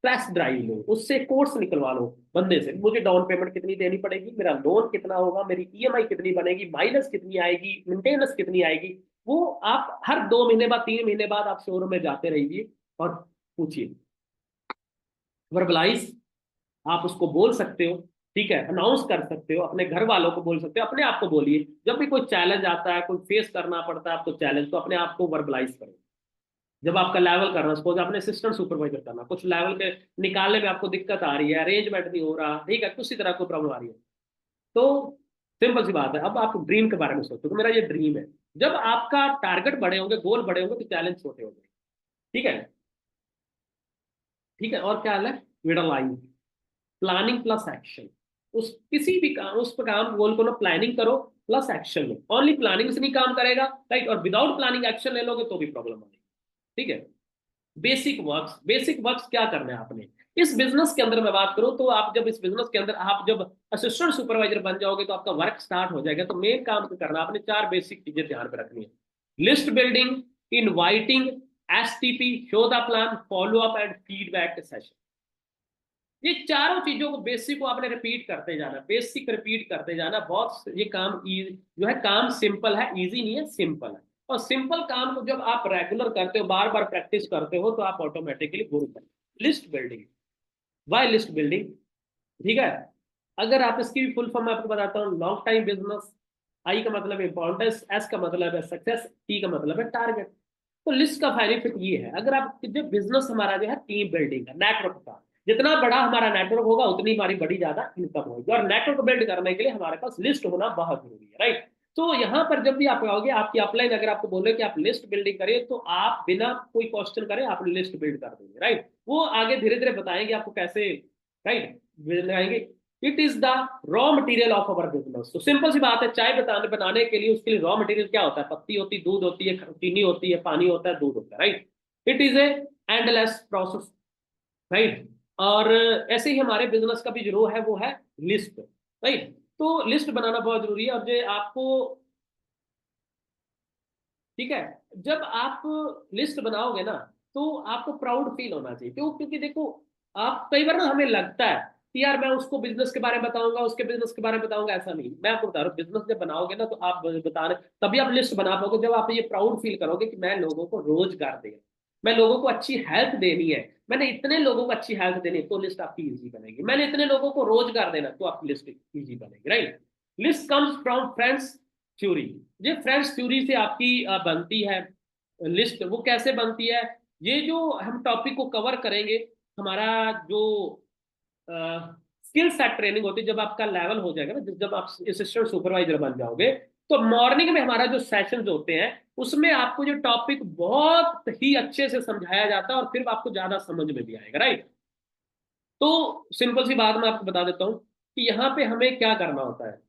टेस्ट ड्राइव लो, उससे कोर्स निकलवा लो बंदे से, मुझे डाउन पेमेंट कितनी देनी पड़ेगी, मेरा लोन कितना होगा, मेरी ईएमआई कितनी बनेगी, माइनस कितनी आएगी, मेंटेनेंस कितनी आएगी। वो आप हर 2 महीने बाद 3 महीने बाद आप शोरूम में जाते रहिए और पूछिए, वर्बलाइज, आप उसको बोल सकते हो, ठीक है, अनाउंस कर सकते हो, अपने घर वालों को बोल सकते हो, अपने आप को बोलिए, जब भी कोई चैलेंज आता है, कोई फेस करना पड़ता है आपको चैलेंज, तो अपने आप को वर्बलाइज करो। जब आपका लेवल करना, सपोज आपने असिस्टेंट सुपरवाइजर करना, कुछ लेवल के निकालने में आपको दिक्कत आ रही है, अरेंजमेंट नहीं हो रहा, ठीक है, किसी तरह कोई प्रॉब्लम आ रही है, तो सिंपल सी बात है, अब आप ड्रीम के बारे में सोचो कि मेरा ये ड्रीम है। जब आपका टारगेट बड़े होंगे, गोल बड़े होंगे, तो चैलेंज छोटे होंगे, ठीक है, ठीक है। और क्या है, विजुअलाइज, प्लानिंग प्लस एक्शन। उस किसी भी काम, उस पर काम गोल को ना प्लानिंग करो प्लस एक्शन लो, ओनली प्लानिंग से नहीं काम करेगा, राइट, और विदाउट प्लानिंग एक्शन ले लोगे तो भी प्रॉब्लम आएगी, ठीक है। बेसिक वर्क्स, बेसिक वर्क्स क्या करना है आपने इस बिजनेस के अंदर, मैं बात करूं तो आप जब इस बिजनेस के अंदर आप जब असिस्टेंट सुपरवाइजर बन जाओगे तो आपका वर्क स्टार्ट हो जाएगा, तो मेन काम तो करना आपने 4 बेसिक चीजें ध्यान पे रखनी है। List building, inviting, STP, show the plan, follow up and feedback session. ये चारों चीजों को, बेसिक को आपने रिपीट करते जाना, बेसिक रिपीट करते जाना, बहुत ये काम जो है काम सिंपल है, इजी नहीं है, सिंपल है। और सिंपल काम को जब आप रेगुलर करते हो, बार बार प्रैक्टिस करते हो, तो आप ऑटोमेटिकली गुरु बनते। List building, why list building, ठीक है। अगर आप इसकी भी फुल फॉर्म मैं आपको बताता हूँ, लॉन्ग टाइम बिजनेस, आई का मतलब इंपॉर्टेंस, एस का मतलब है सक्सेस, टी का मतलब है टारगेट। तो लिस्ट का बेनिफिट ये है, अगर आप जो बिजनेस हमारा जो है टीम बिल्डिंग का, नेटवर्क का, जितना बड़ा हमारा नेटवर्क होगा उतनी हमारी बड़ी ज्यादा इनकम होगी, और नेटवर्क बिल्ड करने के लिए हमारे पास लिस्ट होना बहुत जरूरी है, राइट। तो यहाँ पर जब भी आप आओगे, आपकी अपलाइन अगर आपको बोले कि आप लिस्ट बिल्डिंग करिए, तो आप बिना कोई क्वेश्चन करे आप लिस्ट बिल्ड कर देंगे, राइट। वो आगे धीरे धीरे बताएंगे आपको कैसे, राइट, बनाएंगे। It is the raw material of our business. तो सिंपल सी बात है, चाय बताने बनाने के लिए उसके लिए रॉ मटेरियल क्या होता है, पत्ती होती है, दूध होती है, चीनी होती है, पानी होता है, दूध होता है, right. It is a endless process, right. और ऐसे ही हमारे बिजनेस का भी जो रो है वो है लिस्ट, राइट। तो लिस्ट बनाना बहुत जरूरी है, और जो आपको, ठीक है, जब आप लिस्ट बनाओगे ना, तो आपको प्राउड फील होना चाहिए, क्यों, क्योंकि देखो, आप कई बार ना हमें लगता है कि यार मैं उसको बिजनेस के बारे में बताऊंगा, उसके बिजनेस के बारे में बताऊंगा, ऐसा नहीं, मैं आपको बता रहा हूँ, बिजनेस जब बनाओगे ना, तो आप बता रहे, तभी आप लिस्ट बना पाओगे जब आप ये प्राउड फील करोगे कि मैं लोगों को रोजगार देगा, मैं लोगों को अच्छी हेल्प देनी है, मैंने इतने लोगों को अच्छी हेल्प देनी है, तो लिस्ट आपकी इजी बनेगी, मैंने इतने लोगों को रोजगार देना, तो आपकी लिस्ट इजी बनेगी, right. List comes from friends theory. ये फ्रेंड्स थ्योरी से आपकी बनती है लिस्ट। वो कैसे बनती है, ये जो हम टॉपिक को कवर करेंगे, हमारा जो स्किल सेट ट्रेनिंग होती है, जब आपका लेवल हो जाएगा ना, जब आप असिस्टेंट सुपरवाइजर बन जाओगे, तो मॉर्निंग में हमारा जो सेशन होते हैं, उसमें आपको जो टॉपिक बहुत ही अच्छे से समझाया जाता है, और फिर आपको ज्यादा समझ में भी आएगा, राइट। तो सिंपल सी बात मैं आपको बता देता हूँ कि यहाँ पे हमें क्या करना होता है,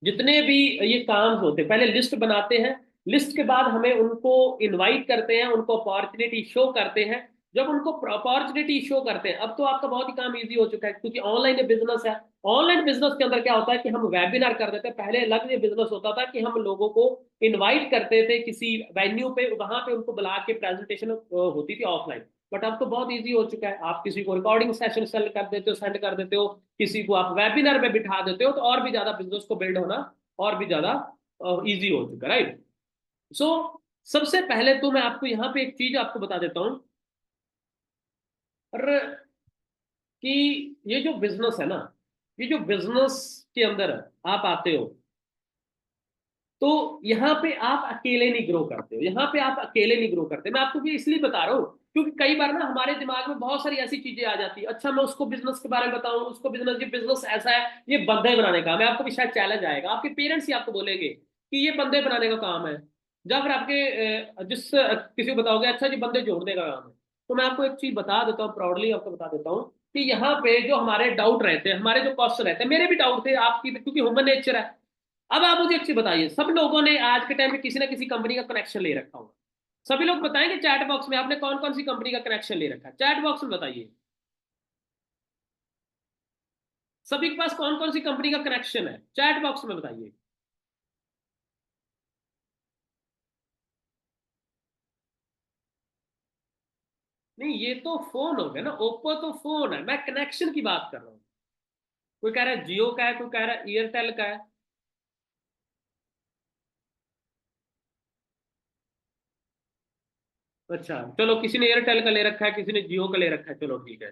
जितने भी ये काम होते हैं, पहले लिस्ट बनाते हैं, लिस्ट के बाद हमें उनको इनवाइट करते हैं, उनको अपॉर्चुनिटी शो करते हैं। जब उनको अपॉर्चुनिटी शो करते हैं, अब तो आपका बहुत ही काम इजी हो चुका है, क्योंकि ऑनलाइन बिजनेस है। ऑनलाइन बिजनेस के अंदर क्या होता है कि हम वेबिनार कर देते हैं, पहले अलग ये बिजनेस होता था कि हम लोगों को इनवाइट करते थे किसी वेन्यू पे, वहां पे उनको बुला के प्रेजेंटेशन होती थी ऑफलाइन। बट अब तो बहुत इजी हो चुका है, आप किसी को रिकॉर्डिंग सेशन सेल कर देते हो, सेंड कर देते हो, किसी को आप वेबिनार में बिठा देते हो, तो और भी ज्यादा बिजनेस को बिल्ड होना और भी ज्यादा इजी हो चुका है, राइट। सो सबसे पहले तो मैं आपको यहाँ पे एक चीज आपको बता देता हूँ, और कि ये जो बिजनेस है ना, ये जो बिजनेस के अंदर आप आते हो, तो यहाँ पे आप अकेले नहीं ग्रो करते हो, यहाँ पे आप अकेले नहीं ग्रो करते। मैं आपको ये इसलिए बता रहा हूँ क्योंकि कई बार ना हमारे दिमाग में बहुत सारी ऐसी चीजें आ जाती है, अच्छा मैं उसको बिजनेस के बारे में बताऊं, उसको बिजनेस, ये बिजनेस ऐसा है, ये बंदे बनाने का काम है। आपको भी शायद चैलेंज आएगा, आपके पेरेंट्स ही आपको बोलेंगे कि ये बंदे बनाने का काम है, या फिर आपके किसी को बताओगे अच्छा जी बंदे जोड़ने का काम है। तो मैं आपको एक चीज बता देता हूँ, प्राउडली आपको बता देता हूँ कि यहाँ पे जो हमारे डाउट रहते हैं, हमारे जो क्वेश्चन रहते हैं, मेरे भी डाउट थे आपकी, क्योंकि ह्यूमन नेचर है। अब आप मुझे एक चीज बताइए, सब लोगों ने आज के टाइम में किसी ना किसी कंपनी का कनेक्शन ले रखा होगा। सभी लोग बताएंगे चैट बॉक्स में आपने कौन कौन सी कंपनी का कनेक्शन ले रखा है, चैट बॉक्स में बताइए। सभी के पास कौन कौन सी कंपनी का कनेक्शन है, चैट बॉक्स में बताइए। नहीं, ये तो फोन हो गया ना, ओप्पो तो फोन है, मैं कनेक्शन की बात कर रहा हूँ। कोई कह रहा है जियो का है, कोई कह रहा है एयरटेल का है। अच्छा चलो, किसी ने एयरटेल का ले रखा है, किसी ने जियो का ले रखा है, चलो ठीक है।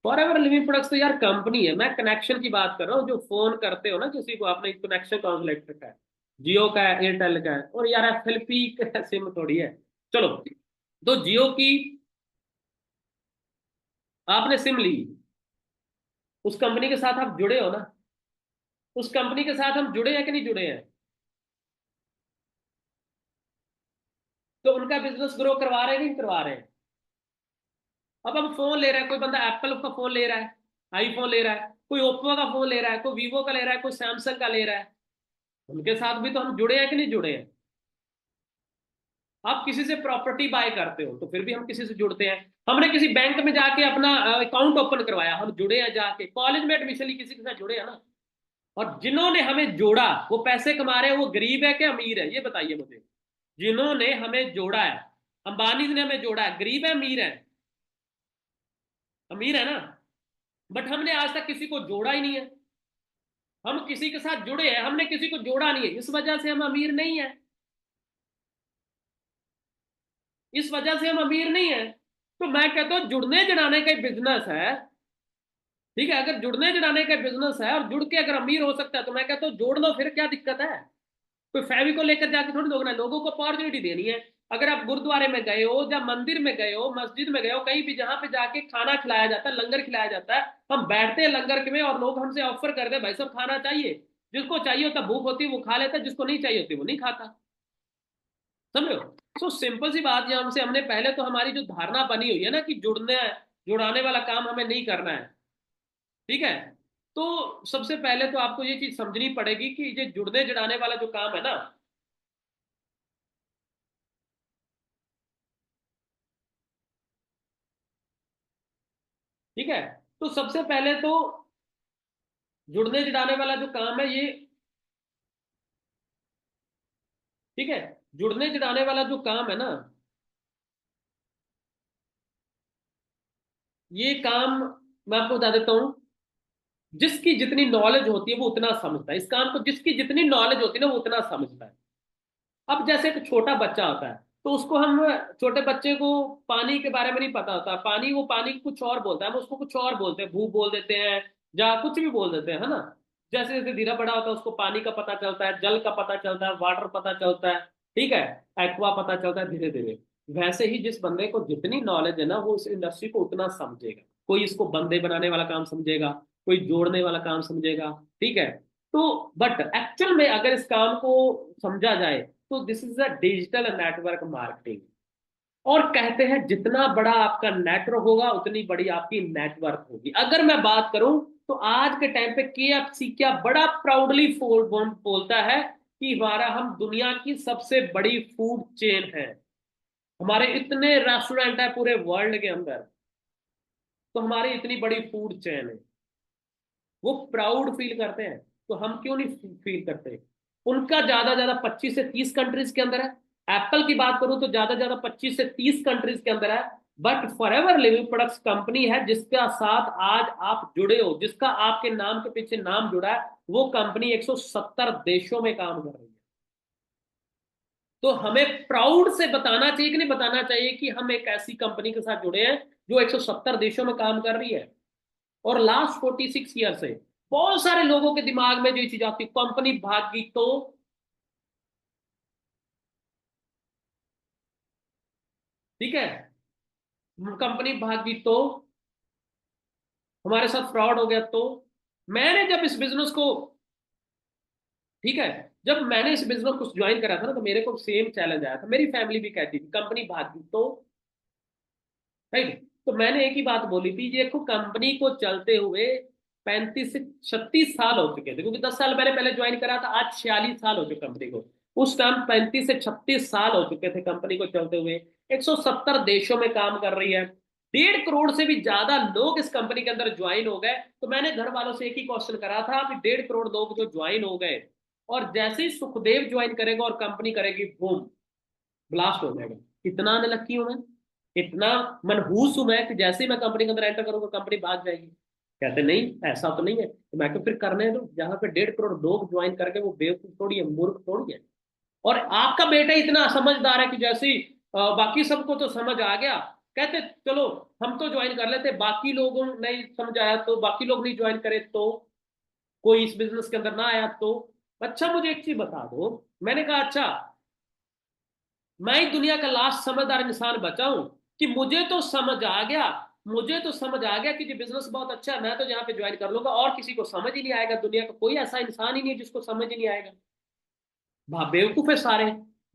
फॉर एवर लिविंग प्रोडक्ट्स तो यार कंपनी है, मैं कनेक्शन की बात कर रहा हूँ। जो फोन करते हो ना किसी को, आपने कनेक्शन कौन सा लेकर रखा है, जियो का है, एयरटेल का है, और यार एफएलपी का सिम थोड़ी है। चलो, तो जियो की आपने सिम ली, उस कंपनी के साथ आप जुड़े हो ना, उस कंपनी के साथ हम जुड़े हैं कि नहीं जुड़े हैं? तो उनका बिजनेस ग्रो करवा रहे हैं कि नहीं करवा रहे हैं? अब हम फोन ले रहे हैं, कोई बंदा एप्पल का फोन ले रहा है, आईफोन ले रहा है, कोई ओप्पो का फोन ले रहा है, कोई वीवो का ले रहा है, कोई सैमसंग का ले रहा है, उनके साथ भी तो हम जुड़े हैं कि नहीं जुड़े हैं? आप किसी से प्रॉपर्टी बाय करते हो तो फिर भी हम किसी से जुड़ते हैं। हमने किसी बैंक में जाके अपना अकाउंट ओपन करवाया, हम जुड़े हैं। जाके कॉलेज में एडमिशन ली, किसी के साथ जुड़े हैं ना। और जिन्होंने हमें जोड़ा वो पैसे कमा रहे हैं, वो गरीब है क्या अमीर है, ये बताइए मुझे। जिन्होंने हमें जोड़ा है, अंबानी ने हमें जोड़ा है, गरीब है अमीर है? अमीर है ना। बट हमने आज तक किसी को जोड़ा ही नहीं है। हम किसी के साथ जुड़े हैं, हमने किसी को जोड़ा नहीं है, इस वजह से हम अमीर नहीं है। इस वजह से हम अमीर नहीं है। तो मैं कहता हूं जुड़ने जुड़ाने का बिजनेस है, ठीक है। अगर जुड़ने जुड़ाने का बिजनेस है और जुड़ के अगर अमीर हो सकता है, तो मैं कहता हूँ जोड़ लो, फिर क्या दिक्कत है? कोई फैवी को लेकर जाके थोड़ी दोगे ना, लोगों को अपॉर्चुनिटी देनी है। अगर आप गुरुद्वारे में गए हो या मंदिर में गए हो, मस्जिद में गए हो, कहीं भी जहां पे जाके खाना खिलाया जाता है, लंगर खिलाया जाता है, हम बैठते हैं लंगर के में और लोग हमसे ऑफर करते हैं भाई साहब खाना चाहिए। जिसको चाहिए होता, भूख होती है वो खा लेता है, जिसको नहीं चाहिए होती वो नहीं खाता। समझो। सो सिंपल सी बात है, हमसे हमने पहले तो हमारी जो धारणा बनी हुई है ना कि जुड़ने जुड़ाने वाला काम हमें नहीं करना है, ठीक है। तो सबसे पहले तो आपको ये चीज समझनी पड़ेगी कि ये जुड़ने जुड़ाने वाला जो काम है ना, ठीक है। तो सबसे पहले तो जुड़ने जुड़ाने वाला जो काम है ये, ठीक है, जुड़ने जुड़ाने वाला जो काम है ना, ये काम मैं आपको बता देता हूं। जिसकी जितनी नॉलेज होती है वो उतना समझता है इस काम को, जिसकी जितनी नॉलेज होती है ना वो उतना समझता है। अब जैसे एक छोटा बच्चा होता है, तो उसको हम, छोटे बच्चे को पानी के बारे में नहीं पता होता, पानी, वो पानी कुछ और बोलता है, हम उसको कुछ और बोलते हैं, भू बोल देते हैं या कुछ भी बोल देते हैं, है ना। जैसे जैसे धीरे बड़ा होता है उसको पानी का पता चलता है, जल का पता चलता है, वाटर पता चलता है, ठीक है, एक्वा पता चलता है धीरे धीरे। वैसे ही जिस बंदे को जितनी नॉलेज है ना, वो इस इंडस्ट्री को उतना समझेगा। कोई इसको बंदे बनाने वाला काम समझेगा, कोई जोड़ने वाला काम समझेगा, ठीक है। तो बट एक्चुअल में अगर इस काम को समझा जाए, तो this is a digital network marketing. और कहते हैं जितना बड़ा आपका नेटवर्क होगा उतनी बड़ी आपकी नेटवर्क होगी। अगर मैं बात करूं तो आज के टाइम पे केएफसी क्या बड़ा प्राउडली बोलता है कि हमारा, हम दुनिया की सबसे बड़ी फूड चेन है। हमारे इतने रेस्टोरेंट है पूरे वर्ल्ड के अंदर, तो हमारी इतनी बड़ी फूड चेन है। वो प्राउड फील करते हैं, तो हम क्यों नहीं फील करते? उनका ज्यादा ज्यादा 25 से 30 कंट्रीज के अंदर है। एप्पल की बात करूं तो ज्यादा ज्यादा 25 से 30 कंट्रीज के अंदर है। But forever living products company है जिसका साथ आज आप जुड़े हो, जिसका आपके नाम के पीछे नाम जुड़ा है, वो कंपनी 170 देशों में काम कर रही है। तो हमें प्राउड से बताना चाहिए कि नहीं बताना चाहिए कि हम एक ऐसी कंपनी के साथ जुड़े हैं जो 170 देशों में काम कर रही है। और लास्ट 46 ईयर से बहुत सारे लोगों के दिमाग में जो ये चीज आती, कंपनी भागी तो, ठीक है, कंपनी भागी तो, हमारे साथ फ्रॉड हो गया तो। मैंने जब इस बिजनेस को, ठीक है, जब मैंने इस बिजनेस को ज्वाइन करा था ना, तो मेरे को सेम चैलेंज आया था, मेरी फैमिली भी कहती थी कंपनी भागी तो, राइट। तो मैंने एक ही बात बोली थी, देखो कंपनी को चलते हुए 35 से 36 साल हो चुके थे, क्योंकि 10 साल मैंने पहले ज्वाइन करा था, आज 46 साल हो चुके कंपनी को। उस टाइम 35 से 36 साल हो चुके थे कंपनी को चलते हुए। 170 देशों में काम कर रही है, 1.5 करोड़ से भी ज्यादा लोग इस कंपनी के अंदर ज्वाइन हो गए। तो मैंने घर वालों से एक ही क्वेश्चन करा था कि 1.5 करोड़ लोग जो ज्वाइन हो गए, और जैसे ही सुखदेव ज्वाइन करेगा और कंपनी करेगी बूम, ब्लास्ट हो जाएगा। इतना आने लगी हूं मैं, इतना मनहूस हूं मैं कि जैसे ही मैं कंपनी के अंदर एंटर करूंगा कंपनी भाग जाएगी। कहते नहीं, ऐसा तो नहीं है, तो मैं तो फिर करने दो, जहां पे 1.5 करोड़ लोग ज्वाइन करके, वो बेवकूफ थोड़ी है, मूर्ख थोड़ी है। और आपका बेटा इतना समझदार है कि जैसे ही बाकी सबको तो समझ आ गया, कहते चलो हम तो ज्वाइन कर लेते, बाकी लोगों ने नहीं समझ आया तो, बाकी लोग नहीं ज्वाइन करे तो, कोई इस बिजनेस के अंदर ना आया तो। अच्छा मुझे एक चीज बता दो, मैंने कहा अच्छा, मैं ही दुनिया का लास्ट समझदार इंसान बचा हूं कि मुझे तो समझ आ गया, मुझे तो समझ आ गया कि ये बिजनेस बहुत अच्छा है, मैं तो यहाँ पे ज्वाइन कर लूंगा, और किसी को समझ ही नहीं आएगा, दुनिया का कोई ऐसा इंसान ही नहीं है जिसको समझ ही नहीं आएगा। बेवकूफ है सारे,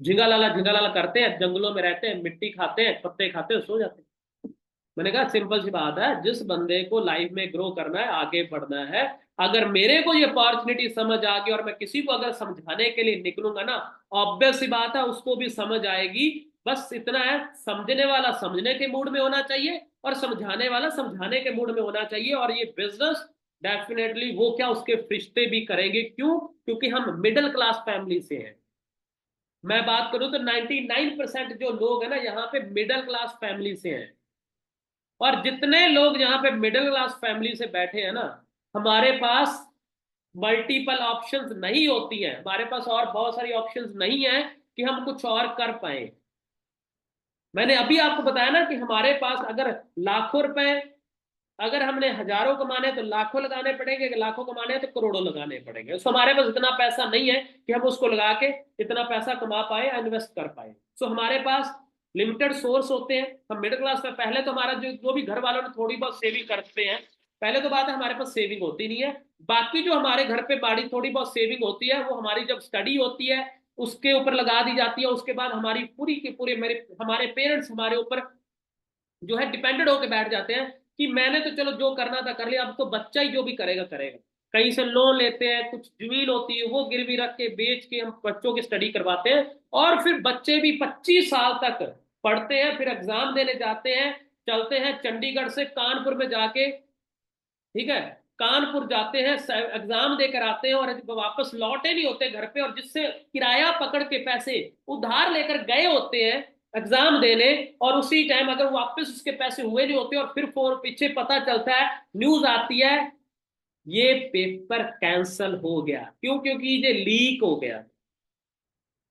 झिंगा लाला करते हैं, जंगलों में रहते हैं, मिट्टी खाते हैं, पत्ते खाते हैं, सो जाते हैं। मैंने कहा सिंपल सी बात है, जिस बंदे को लाइफ में ग्रो करना है, आगे बढ़ना है, अगर मेरे को ये अपॉर्चुनिटी समझ आ गई और मैं किसी को अगर समझाने के लिए निकलूंगा ना, ऑब्वियस सी बात है उसको भी समझ आएगी। बस इतना है, समझने वाला समझने के मूड में होना चाहिए, और समझाने वाला समझाने के मूड में होना चाहिए। और ये बिजनेस डेफिनेटली वो क्या, उसके रिश्ते भी करेंगे। क्यों? क्योंकि हम मिडिल क्लास फैमिली से हैं। मैं बात करूं तो 99% जो लोग है ना यहाँ पे मिडिल क्लास फैमिली से हैं। और जितने लोग यहाँ पे मिडिल क्लास फैमिली से बैठे हैं ना, हमारे पास मल्टीपल ऑप्शंस नहीं होती हैं, हमारे पास और बहुत सारी ऑप्शंस नहीं है कि हम कुछ और कर पाए। मैंने अभी आपको बताया ना कि हमारे पास अगर लाखों रुपए, अगर हमने हजारों कमाने हैं तो लाखों लगाने पड़ेंगे, अगर लाखों कमाने हैं तो करोड़ों लगाने पड़ेंगे। सो हमारे पास इतना पैसा नहीं है कि हम उसको लगा के इतना पैसा कमा पाए, इन्वेस्ट कर पाए। सो हमारे पास लिमिटेड सोर्स होते हैं। हम मिडिल क्लास में, पहले तो हमारा जो भी घर वालों ने थोड़ी बहुत सेविंग करते हैं, पहले तो बात है हमारे पास सेविंग होती नहीं है। बाकी जो हमारे घर पे बाड़ी थोड़ी बहुत सेविंग होती है, वो हमारी जब स्टडी होती है उसके ऊपर लगा दी जाती है। उसके बाद हमारी पूरी की पूरी, मेरे हमारे पेरेंट्स हमारे ऊपर जो है डिपेंडेड होकर बैठ जाते हैं कि मैंने तो चलो जो करना था कर लिया, अब तो बच्चा ही जो भी करेगा करेगा। कहीं से लोन लेते हैं, कुछ जमीन होती है वो गिरवी रख के बेच के हम बच्चों की स्टडी करवाते हैं, और फिर बच्चे भी 25 साल तक पढ़ते हैं, फिर एग्जाम देने जाते हैं, चलते हैं चंडीगढ़ से कानपुर में जाके, ठीक है, कानपुर जाते हैं, एग्जाम देकर आते हैं, और वापस लौटे नहीं होते घर पे, और जिससे किराया पकड़ के पैसे उधार लेकर गए होते हैं एग्जाम देने, और उसी टाइम अगर वापस उसके पैसे हुए नहीं होते, और फिर फोन पीछे पता चलता है, न्यूज आती है, ये पेपर कैंसल हो गया। क्यों? क्योंकि ये लीक हो गया,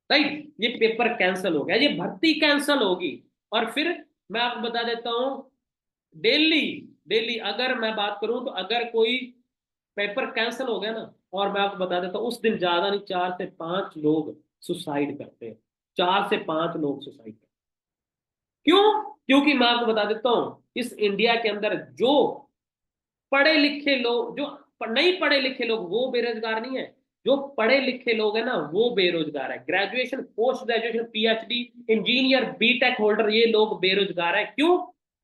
राइट, ये पेपर कैंसल हो गया, ये भर्ती कैंसल होगी। और फिर मैं आपको बता देता हूं, डेली डेली अगर मैं बात करूं तो अगर कोई पेपर कैंसिल हो गया ना, और मैं आपको बता देता हूँ उस दिन ज्यादा नहीं, 4 से 5 लोग सुसाइड करते हैं। 4 से 5 लोग सुसाइड करते हैं। क्यों? क्योंकि मैं आपको बता देता हूँ, इस इंडिया के अंदर जो पढ़े लिखे लोग, जो नहीं पढ़े लिखे लोग, वो बेरोजगार नहीं है। जो पढ़े लिखे लोग हैं ना, वो बेरोजगार है। Graduation, post graduation, PhD, engineer, BTech holder, ये लोग बेरोजगार है। क्यों?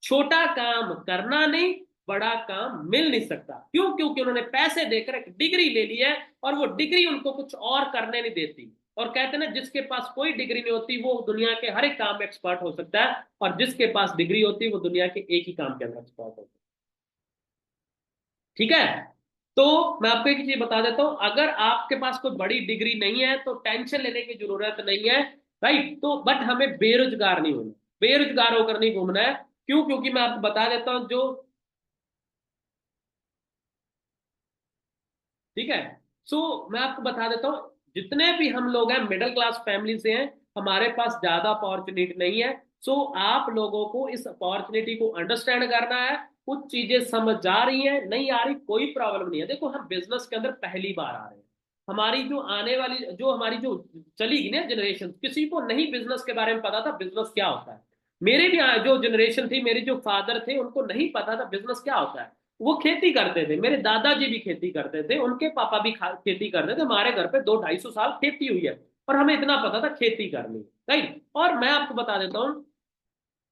छोटा काम करना नहीं, बड़ा काम मिल नहीं सकता। क्यों? क्योंकि उन्होंने पैसे देकर एक डिग्री ले ली है, और वो डिग्री उनको कुछ और करने नहीं देती। और कहते हैं ना, जिसके पास कोई डिग्री नहीं होती वो दुनिया के हर एक काम में एक्सपर्ट हो सकता है, और जिसके पास डिग्री होती है वो दुनिया के एक ही काम के अंदर एक्सपर्ट होता है। ठीक है, तो मैं आपको एक चीज बता देता हूं, अगर आपके पास कोई बड़ी डिग्री नहीं है तो टेंशन लेने की जरूरत नहीं है, राइट। तो बट हमें बेरोजगार नहीं होना, बेरोजगार होकर नहीं घूमना है। क्यों? क्योंकि मैं आपको बता देता हूं जो, ठीक है, सो मैं आपको बता देता हूँ, जितने भी हम लोग हैं मिडिल क्लास फैमिली से हैं, हमारे पास ज्यादा अपॉर्चुनिटी नहीं है। सो आप लोगों को इस अपॉर्चुनिटी को अंडरस्टैंड करना है। कुछ चीजें समझ आ रही हैं, नहीं आ रही, कोई प्रॉब्लम नहीं है। देखो हम बिजनेस के अंदर पहली बार आ रहे हैं, हमारी जो आने वाली, जो हमारी जो चली गई ना जनरेशन, किसी को नहीं बिजनेस के बारे में पता था बिजनेस क्या होता है। मेरे भी जो जनरेशन थी, मेरे जो फादर थे, उनको नहीं पता था बिजनेस क्या होता है। वो खेती करते थे, मेरे दादाजी भी खेती करते थे, उनके पापा भी खेती करते थे। हमारे घर पे 200-250 साल खेती हुई है, और हमें इतना पता था खेती करनी। राइट। और मैं आपको बता देता हूँ,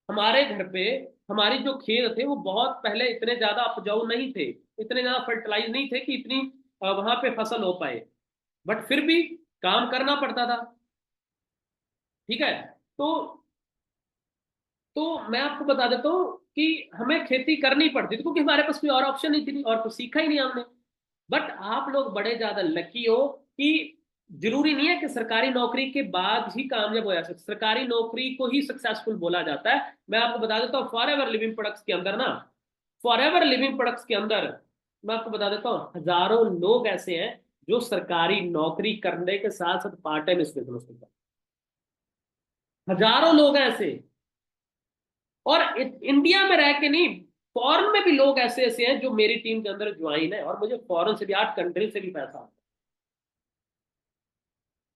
हमारे घर पे हमारी जो खेत थे वो बहुत पहले इतने ज्यादा उपजाऊ नहीं थे, इतने ज्यादा फर्टिलाइज नहीं थे कि इतनी वहां पे फसल हो पाए। बट फिर भी काम करना पड़ता था। ठीक है। तो मैं आपको बता देता हूँ कि हमें खेती करनी पड़ती थी, क्योंकि हमारे पास कोई और ऑप्शन नहीं थी, और कुछ सीखा ही नहीं हमने। बट आप लोग बड़े ज्यादा लकी हो कि जरूरी नहीं है कि सरकारी नौकरी के बाद ही कामयाब हो जा सकते, सरकारी नौकरी को ही सक्सेसफुल बोला जाता है। मैं आपको बता देता हूँ, फॉर एवर लिविंग प्रोडक्ट्स के अंदर ना, फॉर एवर लिविंग प्रोडक्ट्स के अंदर मैं आपको बता देता हूँ, हजारों लोग ऐसे हैं जो सरकारी नौकरी करने के साथ साथ पार्ट टाइम इस बिजनेस में करते हैं। हजारों लोग हैं ऐसे। और इंडिया में रह के नहीं, फॉरेन में भी लोग ऐसे ऐसे हैं जो मेरी टीम के अंदर ज्वाइन है, और मुझे फॉरेन से भी, 8 कंट्री से भी पैसा आता है।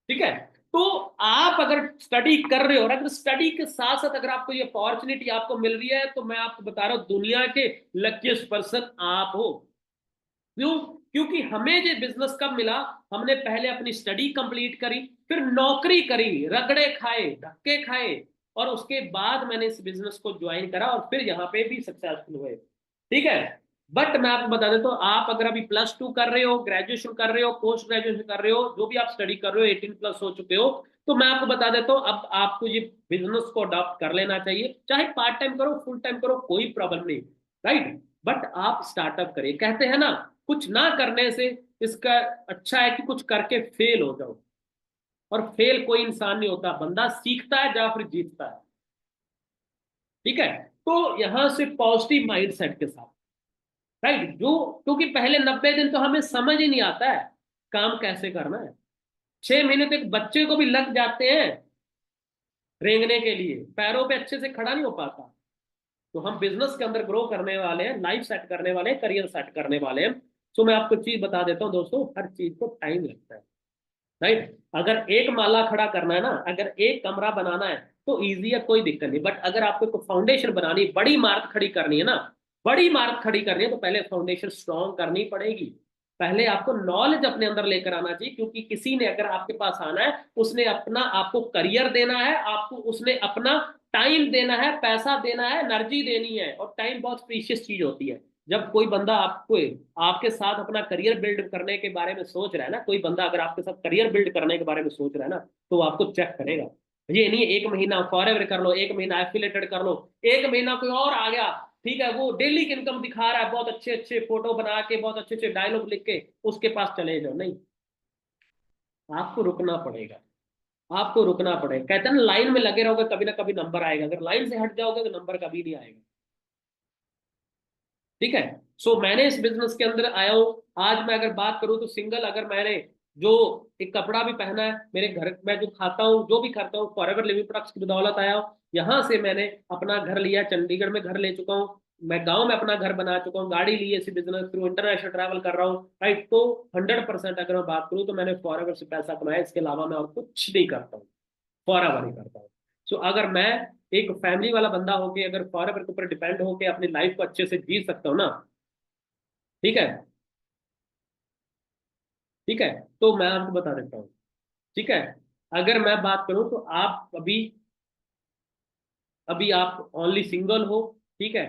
ठीक है। तो आप अगर स्टडी कर रहे हो, और अगर स्टडी के साथ साथ अगर आपको ये अपॉर्चुनिटी आपको मिल रही है, तो मैं आपको बता रहा हूं, दुनिया के लकीस्ट पर्सन आप हो। क्यों? क्योंकि हमें ये बिजनेस कब मिला? हमने पहले अपनी स्टडी कंप्लीट करी, फिर नौकरी करी, रगड़े खाए, धक्के खाए, और उसके बाद मैंने इस बिजनेस को ज्वाइन करा, और फिर यहाँ पे भी सक्सेसफुल हुए। ठीक है। बट मैं आपको बता देता हूँ, आप अगर अभी +2 कर रहे हो, ग्रेजुएशन कर रहे हो, पोस्ट ग्रेजुएशन कर रहे हो, जो भी आप स्टडी कर रहे हो, 18+ हो चुके हो, तो मैं आपको बता देता हूँ, अब आपको ये बिजनेस को अडॉप्ट कर लेना चाहिए। चाहे पार्ट टाइम करो, फुल टाइम करो, कोई प्रॉब्लम नहीं। राइट। बट आप स्टार्टअप करिए। कहते हैं ना, कुछ ना करने से इसका अच्छा है कि कुछ करके फेल हो जाओ। और फेल कोई इंसान नहीं होता, बंदा सीखता है या फिर जीतता है। ठीक है। तो यहां से पॉजिटिव माइंडसेट के साथ, राइट, जो, क्योंकि पहले 90 दिन तो हमें समझ ही नहीं आता है काम कैसे करना है। 6 महीने तो एक बच्चे को भी लग जाते हैं रेंगने के लिए, पैरों पे अच्छे से खड़ा नहीं हो पाता। तो हम बिजनेस के अंदर ग्रो करने वाले हैं, लाइफ सेट करने वाले हैं, करियर सेट करने वाले हैं। तो मैं आपको चीज बता देता हूँ दोस्तों, हर चीज को टाइम लगता है। राइट। अगर एक माला खड़ा करना है ना, अगर एक कमरा बनाना है, तो इजी है, कोई दिक्कत नहीं। बट अगर आपको फाउंडेशन बनानी, बड़ी इमारत खड़ी करनी है ना, बड़ी इमारत खड़ी करनी है, तो पहले फाउंडेशन स्ट्रॉन्ग करनी पड़ेगी। पहले आपको नॉलेज अपने अंदर लेकर आना चाहिए, क्योंकि किसी ने अगर आपके पास आना है, उसने अपना आपको करियर देना है, आपको उसने अपना टाइम देना है, पैसा देना है, एनर्जी देनी है। और टाइम बहुत प्रीशियस चीज होती है। जब कोई बंदा आपको, आपके साथ अपना करियर बिल्ड करने के बारे में सोच रहा है ना, कोई बंदा अगर आपके साथ करियर बिल्ड करने के बारे में सोच रहा है ना, तो वो आपको चेक करेगा। ये नहीं है 1 महीना फॉरएवर कर लो, 1 महीना एफिलेटेड कर लो, 1 महीना कोई और आ गया, ठीक है, वो डेली की इनकम दिखा रहा है, बहुत अच्छे अच्छे फोटो बना के, बहुत अच्छे अच्छे डायलॉग लिख के, उसके पास चले जाओ। नहीं, आपको रुकना पड़ेगा। आपको रुकना पड़ेगा। कहते हैं ना, लाइन में लगे रहोगे कभी ना कभी नंबर आएगा, अगर लाइन से हट जाओगे तो नंबर कभी नहीं आएगा। ठीक है। सो मैंने इस बिजनेस के अंदर आया हूँ। आज मैं अगर बात करूँ तो सिंगल, अगर मैंने जो एक कपड़ा भी पहना है, मेरे घर में जो खाता हूँ, जो भी करता हूँ, फॉरएवर लिविंग प्रोडक्ट्स की बदौलत आया हूँ। यहाँ से मैंने अपना घर लिया, चंडीगढ़ में घर ले चुका हूँ, मैं गांव में अपना घर बना चुका हूँ, गाड़ी ली है, इसी बिजनेस थ्रू इंटरनेशनल ट्रैवल कर रहा हूँ। राइट। तो 100% अगर मैं बात करूँ तो मैंने फॉरएवर से पैसा कमाया, इसके अलावा मैं और कुछ नहीं करता हूँ, फॉरएवर ही करता हूँ। सो अगर मैं एक फैमिली वाला बंदा होके अगर फॉरएवर के ऊपर डिपेंड होके अपनी लाइफ को अच्छे से जी सकता हूँ ना, ठीक है, ठीक है, तो मैं आपको बता देता हूँ। ठीक है। अगर मैं बात करूं तो आप अभी, आप ओनली सिंगल हो, ठीक है,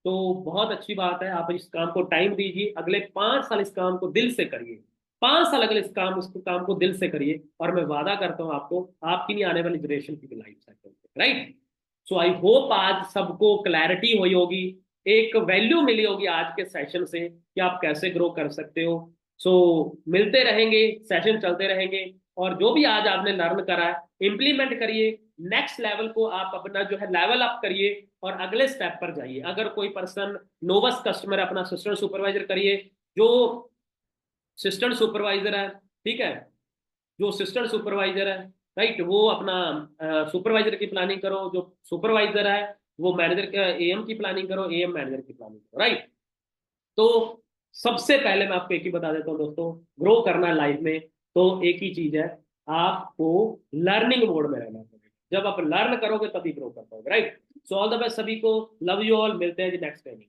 तो बहुत अच्छी बात है, आप इस काम को टाइम दीजिए, अगले 5 साल इस काम को दिल से करिए। 5 साल अगले इस काम को दिल से करिए, और मैं वादा करता हूँ आपको, आपकी नहीं, आने वाली जनरेशन की भी लाइफ सेट होगी। राइट। सो आई होप आज सबको क्लैरिटी हुई होगी, एक वैल्यू मिली होगी आज के सेशन से कि आप कैसे ग्रो कर सकते हो। सो मिलते रहेंगे, सेशन चलते रहेंगे, और जो भी आज आपने लर्न करा है इम्प्लीमेंट करिए। नेक्स्ट लेवल को आप अपना जो है लेवल अप करिए, और अगले स्टेप पर जाइए। अगर कोई पर्सन नोवस कस्टमर है, अपना असिस्टेंट सुपरवाइजर करिए। जो असिस्टेंट सुपरवाइजर है, ठीक है, जो असिस्टेंट सुपरवाइजर है, राइट, वो अपना सुपरवाइजर की प्लानिंग करो। जो सुपरवाइजर है वो मैनेजर का, एएम की प्लानिंग करो, एएम मैनेजर की प्लानिंग करो। राइट। तो सबसे पहले मैं आपको एक ही बता देता हूँ दोस्तों, ग्रो करना है लाइफ में, तो एक ही चीज है, आपको लर्निंग मोड में रहना पड़ेगा। जब आप लर्न करोगे तभी ग्रो कर पाओगे। Right. So all the best सभी को, लव यू ऑल, मिलते हैं जी नेक्स्ट टाइम।